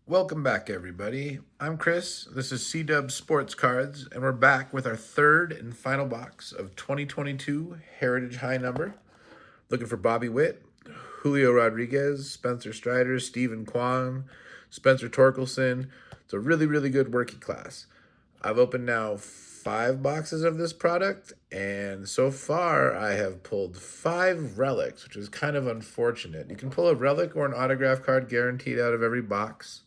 Welcome back, everybody. I'm Chris. This is C-Dub Sports Cards, and we're back with our third and final box of 2022 Heritage High Number. Looking for Bobby Witt, Julio Rodriguez, Spencer Strider, Stephen Kwan, Spencer Torkelson. It's a really, really good rookie class. I've opened now 5 boxes of this product, and so far I have pulled 5 relics, which is kind of unfortunate. You can pull a relic or an autograph card guaranteed out of every box.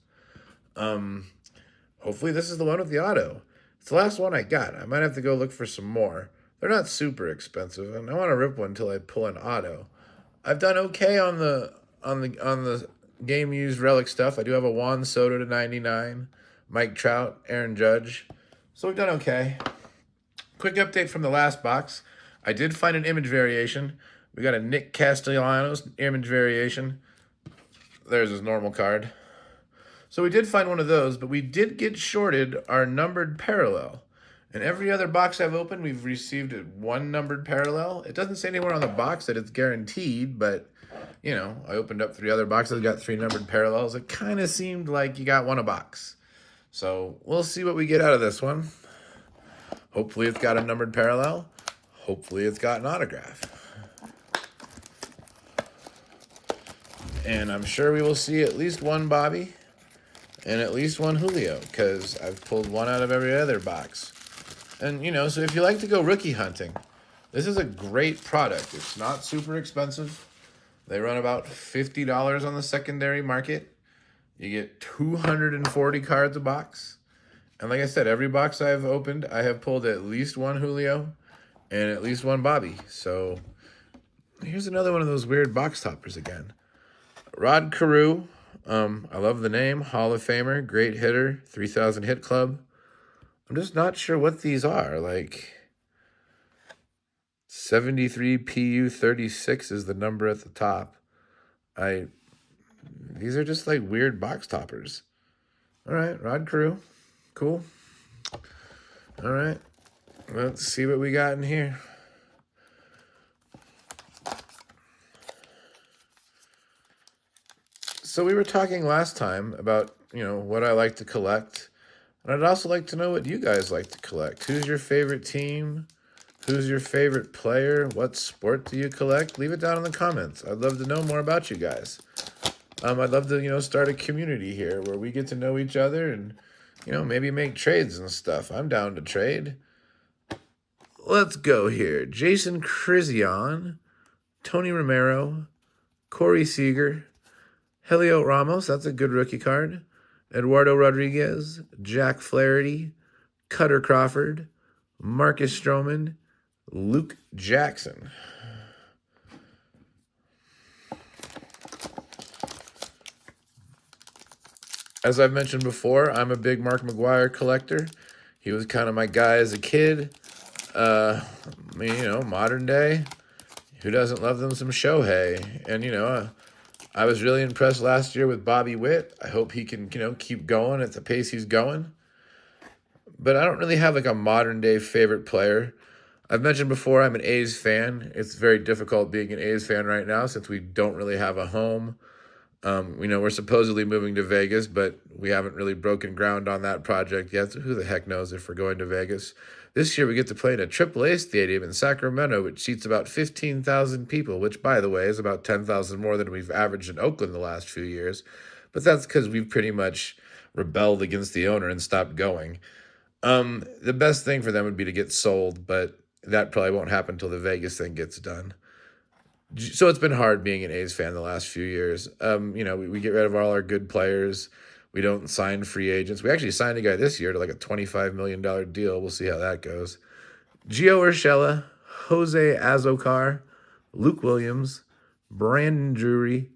Hopefully this is the one with the auto. It's the last one I got. I might have to go look for some more. They're not super expensive, and I want to rip one until I pull an auto. I've done okay on the game used relic stuff. I do have a Juan Soto to 99, Mike Trout, Aaron Judge. So we've done okay. Quick update from the last box. I did find an image variation. We got a Nick Castellanos image variation. There's his normal card. So we did find one of those, but we did get shorted our numbered parallel. In every other box I've opened, we've received one numbered parallel. It doesn't say anywhere on the box that it's guaranteed, but, you know, I opened up 3 other boxes, got 3 numbered parallels. It kind of seemed like you got one a box. So we'll see what we get out of this one. Hopefully it's got a numbered parallel. Hopefully it's got an autograph. And I'm sure we will see at least one Bobby and at least one Julio, because I've pulled one out of every other box. And, you know, so if you like to go rookie hunting, this is a great product. It's not super expensive. They run about $50 on the secondary market. You get 240 cards a box. And like I said, every box I've opened, I have pulled at least one Julio and at least one Bobby. So here's another one of those weird box toppers again. Rod Carew. I love the name. Hall of Famer, great hitter, 3,000 hit club. I'm just not sure what these are. Like 73 PU 36 is the number at the top. These are just like weird box toppers. All right, Rod Carew. Cool. All right. Let's see what we got in here. So we were talking last time about, you know, what I like to collect. And I'd also like to know what you guys like to collect. Who's your favorite team? Who's your favorite player? What sport do you collect? Leave it down in the comments. I'd love to know more about you guys. I'd love to, you know, start a community here where we get to know each other and, you know, maybe make trades and stuff. I'm down to trade. Let's go here. Jason Crizion, Tony Romero, Corey Seager, Helio Ramos, that's a good rookie card. Eduardo Rodriguez, Jack Flaherty, Cutter Crawford, Marcus Stroman, Luke Jackson. As I've mentioned before, I'm a big Mark McGwire collector. He was kind of my guy as a kid. I mean, you know, modern day, who doesn't love them some Shohei? And, you know, I was really impressed last year with Bobby Witt. I hope he can, you know, keep going at the pace he's going. But I don't really have like a modern day favorite player. I've mentioned before I'm an A's fan. It's very difficult being an A's fan right now since we don't really have a home. You know, we're supposedly moving to Vegas, but we haven't really broken ground on that project yet. So who the heck knows if we're going to Vegas? This year we get to play in a AAA stadium in Sacramento, which seats about 15,000 people, which, by the way, is about 10,000 more than we've averaged in Oakland the last few years. But that's because we've pretty much rebelled against the owner and stopped going. The best thing for them would be to get sold, but that probably won't happen until the Vegas thing gets done. So it's been hard being an A's fan the last few years. You know, we get rid of all our good players. We don't sign free agents. We actually signed a guy this year to like a $25 million deal. We'll see how that goes. Gio Urshela, Jose Azocar, Luke Williams, Brandon Drury,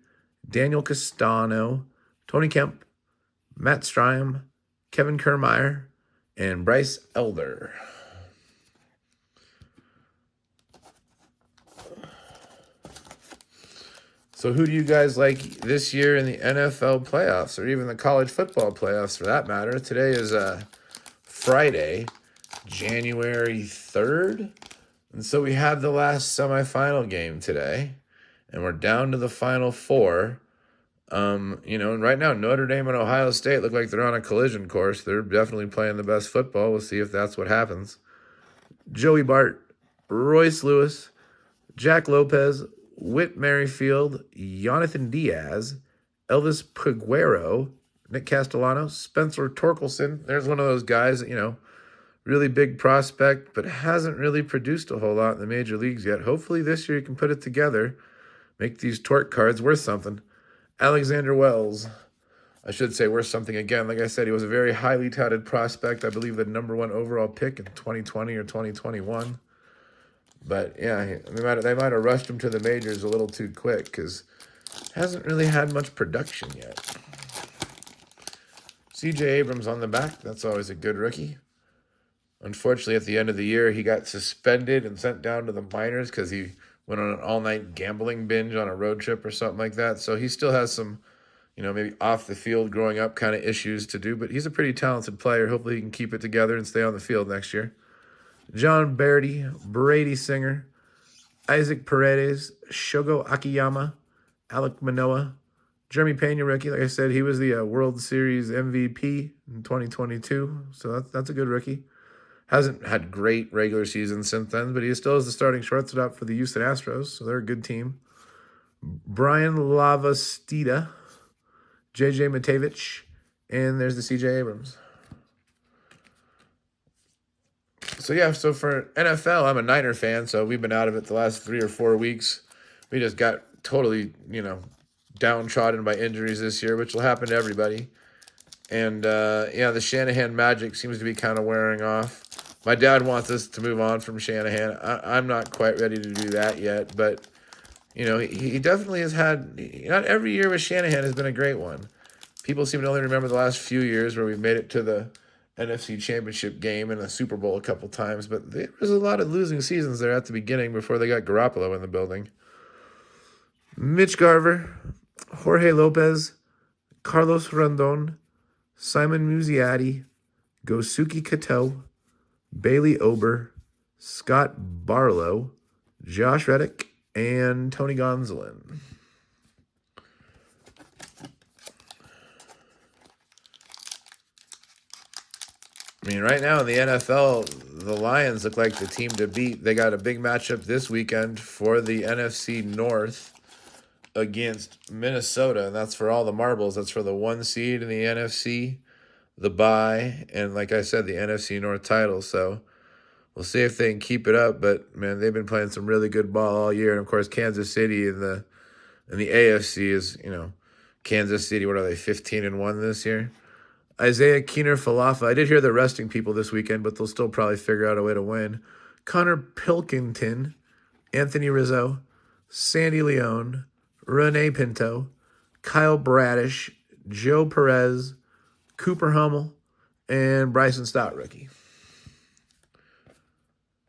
Daniel Castano, Tony Kemp, Matt Strym, Kevin Kiermaier, and Bryce Elder. So who do you guys like this year in the NFL playoffs or even the college football playoffs for that matter? Today is Friday, January 3rd. And so we had the last semifinal game today. And we're down to the final 4. And right now Notre Dame and Ohio State look like they're on a collision course. They're definitely playing the best football. We'll see if that's what happens. Joey Bart, Royce Lewis, Jack Lopez, Whit Merrifield, Jonathan Diaz, Elvis Peguero, Nick Castellano, Spencer Torkelson. There's one of those guys, really big prospect, but hasn't really produced a whole lot in the major leagues yet. Hopefully this year he can put it together, make these torque cards worth something. Alexander Wells, I should say worth something again. Like I said, he was a very highly touted prospect. I believe the #1 overall pick in 2020 or 2021. But yeah, they might have rushed him to the majors a little too quick because hasn't really had much production yet. C.J. Abrams on the back. That's always a good rookie. Unfortunately, at the end of the year, he got suspended and sent down to the minors because he went on an all-night gambling binge on a road trip or something like that. So he still has some, maybe off the field growing up kind of issues to do. But he's a pretty talented player. Hopefully he can keep it together and stay on the field next year. John Beardy, Brady Singer, Isaac Paredes, Shogo Akiyama, Alec Manoa, Jeremy Pena rookie. Like I said, he was the World Series MVP in 2022. So that's a good rookie. Hasn't had great regular seasons since then, but he still is the starting shortstop for the Houston Astros, so they're a good team. Brian Lavastida, J.J. Matevich, and there's the C.J. Abrams. So for NFL, I'm a Niner fan, so we've been out of it the last 3 or 4 weeks. We just got totally, downtrodden by injuries this year, which will happen to everybody. And, the Shanahan magic seems to be kind of wearing off. My dad wants us to move on from Shanahan. I'm not quite ready to do that yet, but, he definitely has had, not every year with Shanahan has been a great one. People seem to only remember the last few years where we've made it to the NFC Championship game and the Super Bowl a couple times, but there was a lot of losing seasons there at the beginning before they got Garoppolo in the building. Mitch Garver, Jorge Lopez, Carlos Rondon, Simon Musiati, Gosuke Kato, Bailey Ober, Scott Barlow, Josh Reddick, and Tony Gonsolin. Right now in the NFL, the Lions look like the team to beat. They got a big matchup this weekend for the NFC North against Minnesota, and that's for all the marbles. That's for the 1 seed in the NFC, the bye, and like I said, the NFC North title. So we'll see if they can keep it up. But man, they've been playing some really good ball all year. And of course, Kansas City in the AFC is Kansas City. What are they, 15-1 this year? Isaiah Keener Falafa. I did hear they're resting people this weekend, but they'll still probably figure out a way to win. Connor Pilkington, Anthony Rizzo, Sandy Leone, Renee Pinto, Kyle Bradish, Joe Perez, Cooper Hummel, and Bryson Stott, rookie.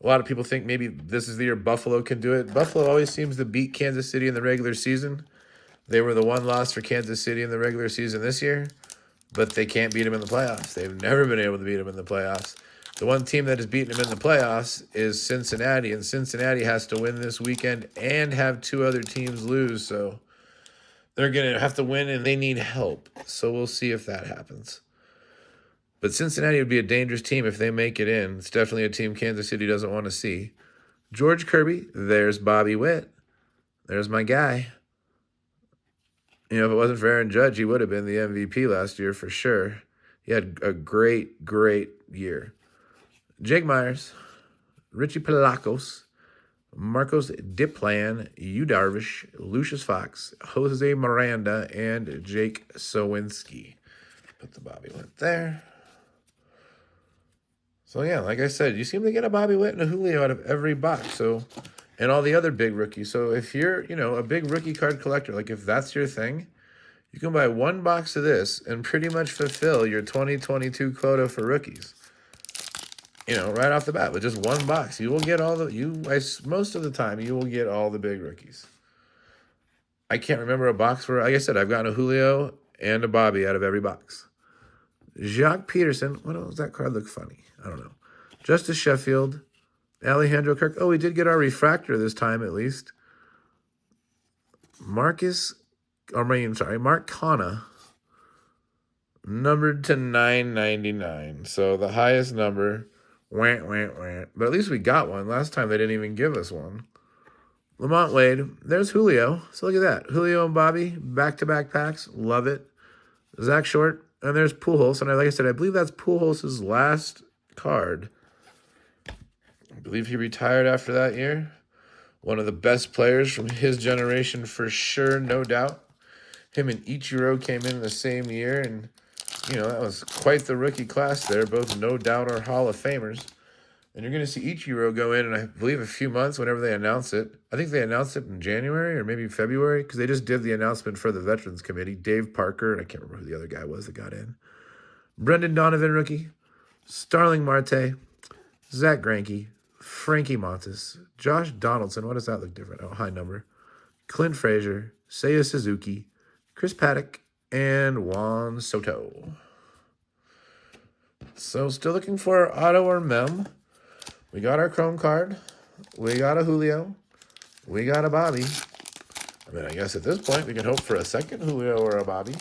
A lot of people think maybe this is the year Buffalo can do it. Buffalo always seems to beat Kansas City in the regular season. They were the one loss for Kansas City in the regular season this year, but they can't beat them in the playoffs. They've never been able to beat them in the playoffs. The one team that has beaten them in the playoffs is Cincinnati, and Cincinnati has to win this weekend and have 2 other teams lose, so they're going to have to win, and they need help. So we'll see if that happens. But Cincinnati would be a dangerous team if they make it in. It's definitely a team Kansas City doesn't want to see. George Kirby, there's Bobby Witt. There's my guy. If it wasn't for Aaron Judge, he would have been the MVP last year for sure. He had a great, great year. Jake Myers, Richie Palacos, Marcos Diplan, Yu Darvish, Lucius Fox, Jose Miranda, and Jake Sowinski. Put the Bobby Witt there. So yeah, like I said, you seem to get a Bobby Witt and a Julio out of every box. And all the other big rookies. So if you're, a big rookie card collector, like if that's your thing, you can buy 1 box of this and pretty much fulfill your 2022 quota for rookies. Right off the bat, with just 1 box, you will get most of the time, you will get all the big rookies. I can't remember a box where, like I said, I've gotten a Julio and a Bobby out of every box. Jacques Peterson, what does that card look funny? I don't know. Justice Sheffield, Alejandro Kirk. Oh, we did get our refractor this time at least. Marcus Mark Canha, numbered to 999. So the highest number, wah, wah, wah. But at least we got one. Last time they didn't even give us one. Lamont Wade, there's Julio. So look at that. Julio and Bobby, back-to-back packs. Love it. Zach Short, and there's Pujols. And like I said, I believe that's Pujols' last card. I believe he retired after that year. One of the best players from his generation for sure, no doubt. Him and Ichiro came in the same year, and, that was quite the rookie class there. Both no doubt are Hall of Famers. And you're going to see Ichiro go in I believe, a few months whenever they announce it. I think they announced it in January or maybe February because they just did the announcement for the Veterans Committee. Dave Parker, and I can't remember who the other guy was that got in. Brendan Donovan, rookie. Starling Marte. Zach Greinke. Frankie Montas. Josh Donaldson. Why does that look different? Oh, high number. Clint Frazier. Seiya Suzuki. Chris Paddock. And Juan Soto. So still looking for auto or mem. We got our Chrome card. We got a Julio. We got a Bobby. I guess at this point we can hope for a second Julio or a Bobby.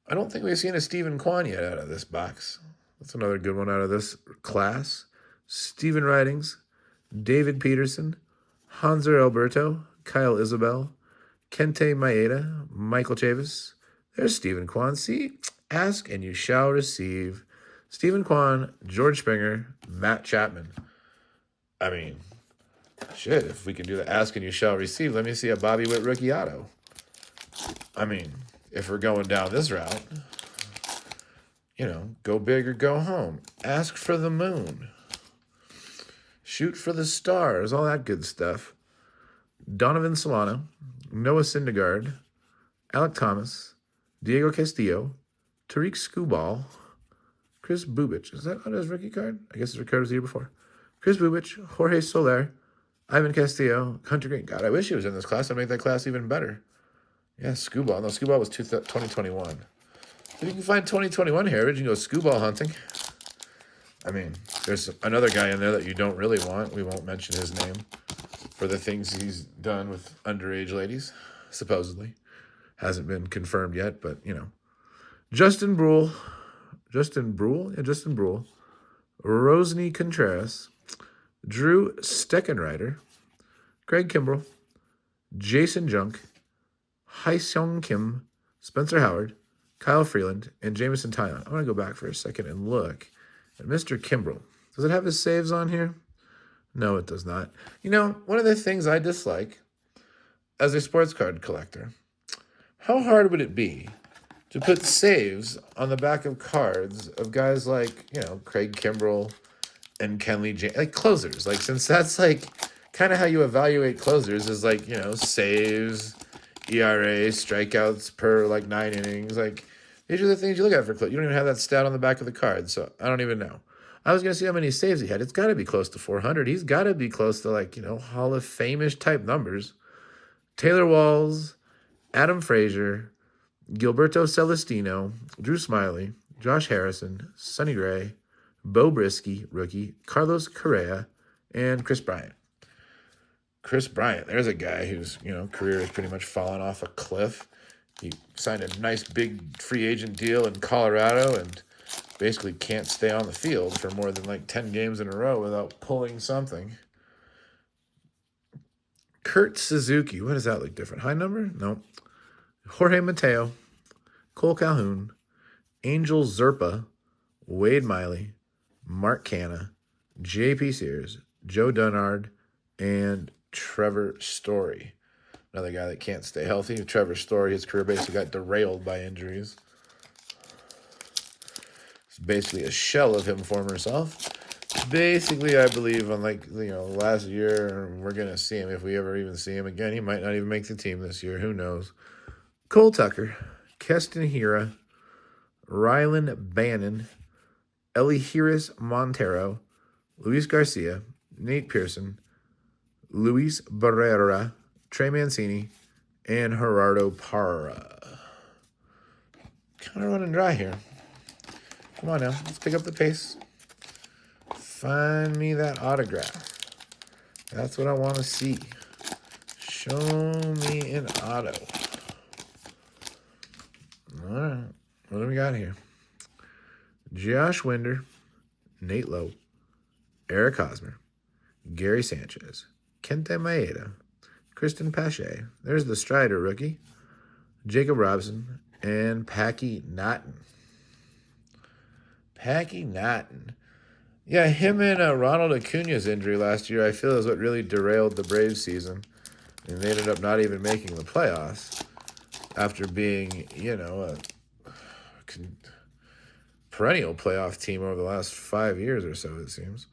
I don't think we've seen a Stephen Kwan yet out of this box. That's another good one out of this class. Steven Ridings, David Peterson, Hanser Alberto, Kyle Isabel, Kente Maeda, Michael Chavis. There's Stephen Kwan. See? Ask and you shall receive. Stephen Kwan, George Springer, Matt Chapman. Shit, if we can do the ask and you shall receive, let me see a Bobby Witt rookie auto. If we're going down this route, go big or go home. Ask for the moon. Shoot for the stars, all that good stuff. Donovan Solano, Noah Syndergaard, Alec Thomas, Diego Castillo, Tariq Skubal, Chris Bubich. Is that on his rookie card? I guess his card was the year before. Chris Bubich, Jorge Soler, Ivan Castillo, Hunter Green. God, I wish he was in this class. I'd make that class even better. Yeah, Skubal. No, Skubal was 2021. If you can find 2021 heritage, you can go Skubal hunting. There's another guy in there that you don't really want. We won't mention his name for the things he's done with underage ladies, supposedly. Hasn't been confirmed yet, but, Justin Brule. Rosny Contreras, Drew Steckenrider, Craig Kimbrell, Jason Junk, Hyseong Kim, Spencer Howard, Kyle Freeland, and Jamison Tynan. I want to go back for a second and look at Mr. Kimbrell. Does it have his saves on here? No, it does not. One of the things I dislike as a sports card collector, how hard would it be to put saves on the back of cards of guys like, Craig Kimbrell and Kenley James, like closers. Since that's kind of how you evaluate closers is saves, ERA, strikeouts per 9 innings. These are the things you look at for closers. You don't even have that stat on the back of the card, so I don't even know. I was going to see how many saves he had. It's got to be close to 400. He's got to be close to Hall of Fame-ish type numbers. Taylor Walls, Adam Frazier, Gilberto Celestino, Drew Smiley, Josh Harrison, Sonny Gray, Bo Brisky, rookie, Carlos Correa, and Chris Bryant. Chris Bryant, there's a guy whose, career has pretty much fallen off a cliff. He signed a nice big free agent deal in Colorado and basically can't stay on the field for more than 10 games in a row without pulling something. Kurt Suzuki, what does that look different? High number? No. Jorge Mateo, Cole Calhoun, Angel Zerpa, Wade Miley, Mark Canha, J.P. Sears, Joe Dunard, and Trevor Story. Another guy that can't stay healthy. Trevor Story, his career basically got derailed by injuries. It's basically a shell of him former self. Basically, I believe on last year, we're going to see him. If we ever even see him again, he might not even make the team this year. Who knows? Cole Tucker, Keston Hira, Rylan Bannon, Elihiris Montero, Luis Garcia, Nate Pearson, Luis Barrera, Trey Mancini, and Gerardo Parra. Kind of running dry here. Come on now, let's pick up the pace. Find me that autograph. That's what I want to see. Show me an auto. All right. What do we got here? Josh Winder, Nate Lowe, Eric Hosmer, Gary Sanchez, Kente Maeda, Kristen Pache. There's the Strider rookie. Jacob Robson, and Packy Naughton. Packy Naughton. Yeah, him and Ronald Acuna's injury last year, I feel, is what really derailed the Braves season. And they ended up not even making the playoffs after being, a perennial playoff team over the last 5 years or so, it seems.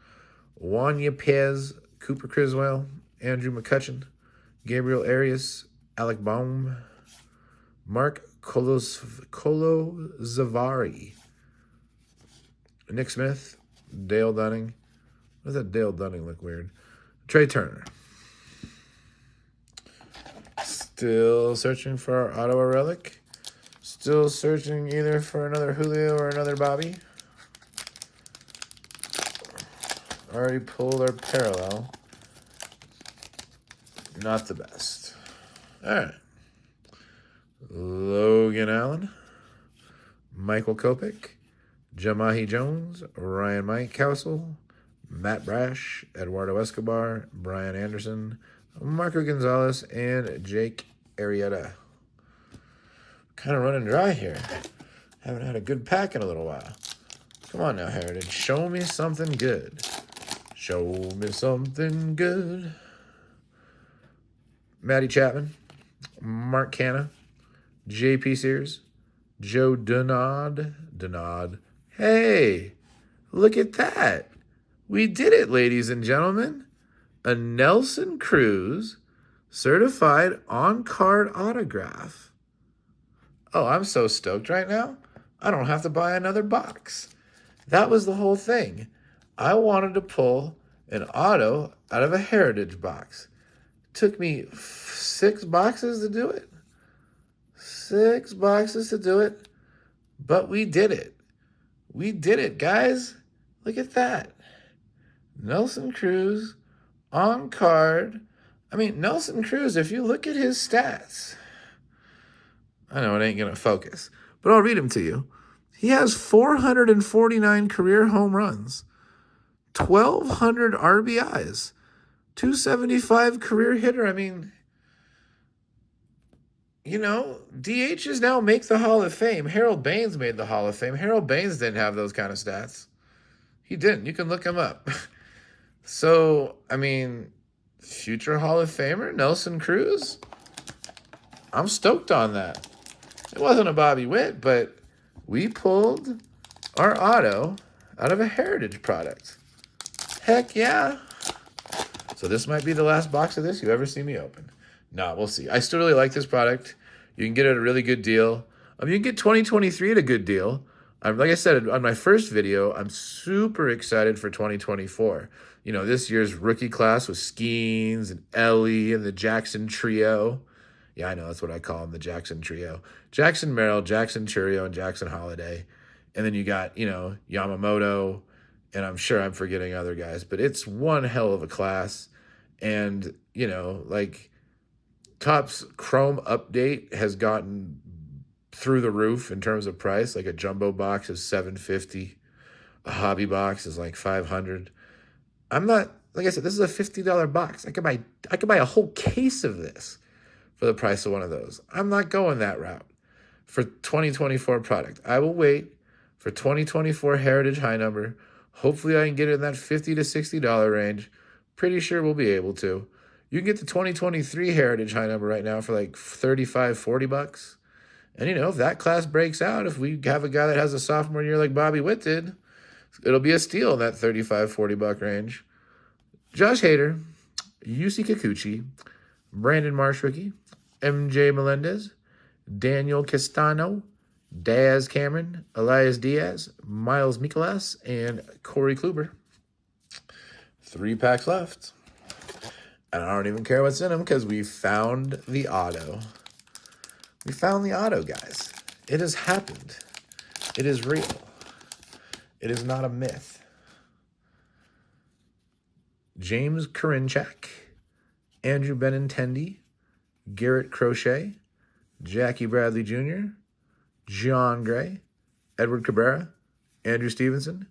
Juan Yepez, Cooper Criswell, Andrew McCutcheon, Gabriel Arias, Alec Baum, Mark Colozavari, Nick Smith, Dale Dunning. Why does that Dale Dunning look weird? Trey Turner. Still searching for our Ottawa relic. Still searching either for another Julio or another Bobby. Already pulled our parallel. Not the best. All right. Logan Allen, Michael Kopech, Jamahi Jones, Ryan Mike Cowsell, Matt Brash, Eduardo Escobar, Brian Anderson, Marco Gonzalez, and Jake Arrieta. Kind of running dry here. Haven't had a good pack in a little while. Come on now, Heritage. Show me something good. Show me something good. Matty Chapman, Mark Canna, J.P. Sears, Joe Donad. Hey, look at that. We did it, ladies and gentlemen. A Nelson Cruz certified on-card autograph. Oh, I'm so stoked right now. I don't have to buy another box. That was the whole thing. I wanted to pull an auto out of a Heritage box. Took me 6 boxes to do it. 6 boxes to do it. But we did it. We did it, guys. Look at that. Nelson Cruz on card. I mean, Nelson Cruz, if you look at his stats, I know it ain't going to focus, but I'll read them to you. He has 449 career home runs, 1,200 RBIs, 275 career hitter. I mean, DHs now make the Hall of Fame. Harold Baines made the Hall of Fame. Harold Baines didn't have those kind of stats. He didn't. You can look him up. So, I mean, future Hall of Famer, Nelson Cruz, I'm stoked on that. It wasn't a Bobby Witt, but we pulled our auto out of a Heritage product. Heck yeah. So this might be the last box of this you ever see me open. Nah, we'll see. I still really like this product. You can get it at a really good deal. You can get 2023 at a good deal. Like I said on my first video, I'm super excited for 2024. This year's rookie class with Skeens and Ellie and the Jackson Trio. Yeah, I know, that's what I call them, the Jackson Trio. Jackson Merrill, Jackson Churio, and Jackson Holiday. And then you got, Yamamoto, and I'm sure I'm forgetting other guys, but it's one hell of a class. And, Topps Chrome update has gotten through the roof in terms of price. Like a jumbo box is $750. A hobby box is like $500. I'm not, like I said, this is a $50 box. I could buy a whole case of this for the price of one of those. I'm not going that route for 2024 product. I will wait for 2024 Heritage high number. Hopefully I can get it in that $50 to $60 range. Pretty sure we'll be able to. You can get the 2023 Heritage high number right now for like $35-$40. And, if that class breaks out, if we have a guy that has a sophomore year like Bobby Witt did, it'll be a steal in that $35-$40 range. Josh Hader, Yusei Kikuchi, Brandon Marsh rookie, MJ Melendez, Daniel Castano, Daz Cameron, Elias Diaz, Miles Mikolas, and Corey Kluber. 3 packs left. And I don't even care what's in them because we found the auto. We found the auto, guys. It has happened. It is real. It is not a myth. James Karinchak, Andrew Benintendi, Garrett Crochet, Jackie Bradley Jr., John Gray, Edward Cabrera, Andrew Stevenson,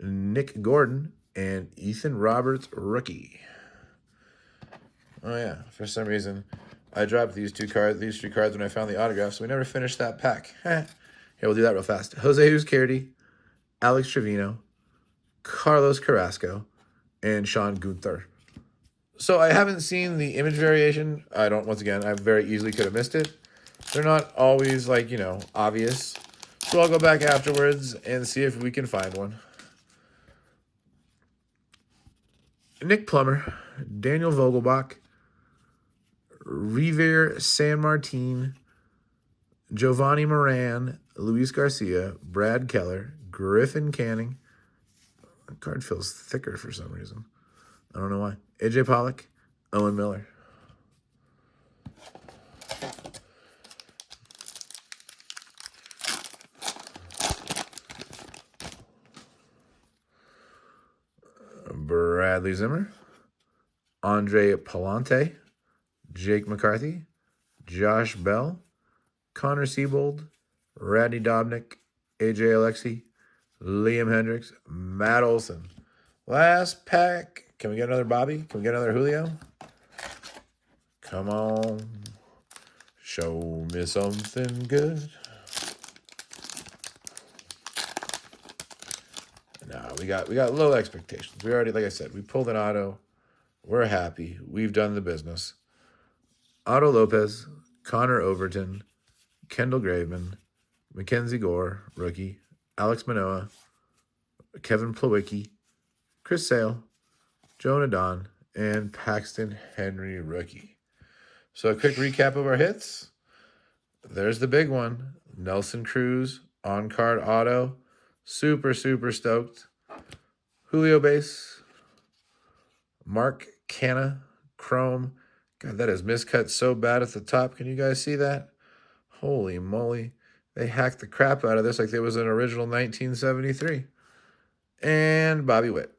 Nick Gordon, and Ethan Roberts, rookie. Oh yeah, for some reason, I dropped these three cards when I found the autograph, so we never finished that pack. Here, we'll do that real fast. Jose Uzquierre, Alex Trevino, Carlos Carrasco, and Sean Gunther. So I haven't seen the image variation. Once again, I very easily could have missed it. They're not always, like, obvious. So I'll go back afterwards and see if we can find one. Nick Plummer, Daniel Vogelbach, River San Martin, Giovanni Moran, Luis Garcia, Brad Keller, Griffin Canning. The card feels thicker for some reason. I don't know why. AJ Pollock, Owen Miller. Bradley Zimmer, Andre Palante, Jake McCarthy, Josh Bell, Connor Siebold, Radney Dobnik, AJ Alexi, Liam Hendricks, Matt Olson. Last pack. Can we get another Bobby? Can we get another Julio? Come on. Show me something good. No, we got low expectations. We already, like I said, we pulled an auto. We're happy. We've done the business. Otto Lopez, Connor Overton, Kendall Graveman, Mackenzie Gore, rookie, Alex Manoah, Kevin Plawicki, Chris Sale, Jonah Don, and Paxton Henry, rookie. So a quick recap of our hits. There's the big one. Nelson Cruz, on-card auto. Super, super stoked. Julio base. Mark Canna, chrome. God, that is miscut so bad at the top. Can you guys see that? Holy moly. They hacked the crap out of this like it was an original 1973. And Bobby Witt.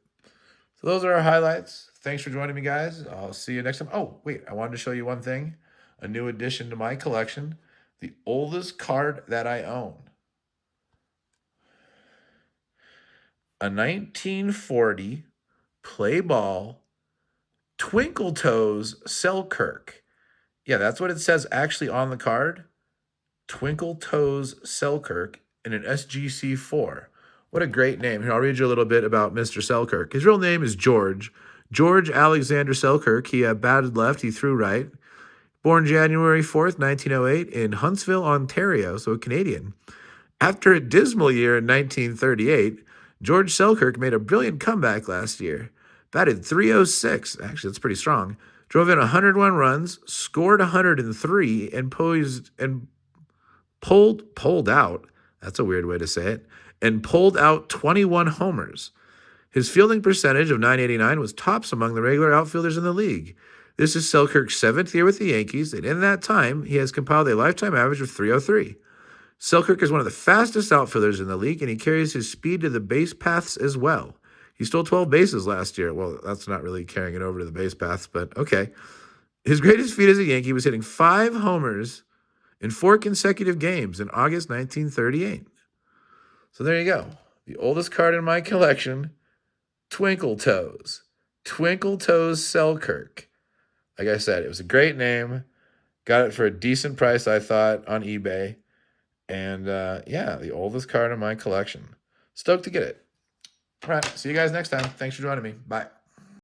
So those are our highlights. Thanks for joining me, guys. I'll see you next time. Oh, wait, I wanted to show you one thing. A new addition to my collection. The oldest card that I own. A 1940 play ball Twinkle Toes Selkirk. Yeah, that's what it says actually on the card. Twinkle Toes Selkirk in an SGC4. What a great name. Here, I'll read you a little bit about Mr. Selkirk. His real name is George Alexander Selkirk. He batted left. He threw right. Born January 4th, 1908 in Huntsville, Ontario, so a Canadian. After a dismal year in 1938, George Selkirk made a brilliant comeback last year. Batted .306. Actually, that's pretty strong. Drove in 101 runs, scored 103, and pulled out. That's a weird way to say it. And pulled out 21 homers. His fielding percentage of .989 was tops among the regular outfielders in the league. This is Selkirk's 7th year with the Yankees, and in that time, he has compiled a lifetime average of .303. Selkirk is one of the fastest outfielders in the league, and he carries his speed to the base paths as well. He stole 12 bases last year. Well, that's not really carrying it over to the base paths, but okay. His greatest feat as a Yankee was hitting 5 homers in 4 consecutive games in August 1938. So there you go. The oldest card in my collection, Twinkle Toes. Twinkle Toes Selkirk. Like I said, it was a great name. Got it for a decent price, I thought, on eBay. And yeah, the oldest card in my collection. Stoked to get it. All right, see you guys next time. Thanks for joining me. Bye.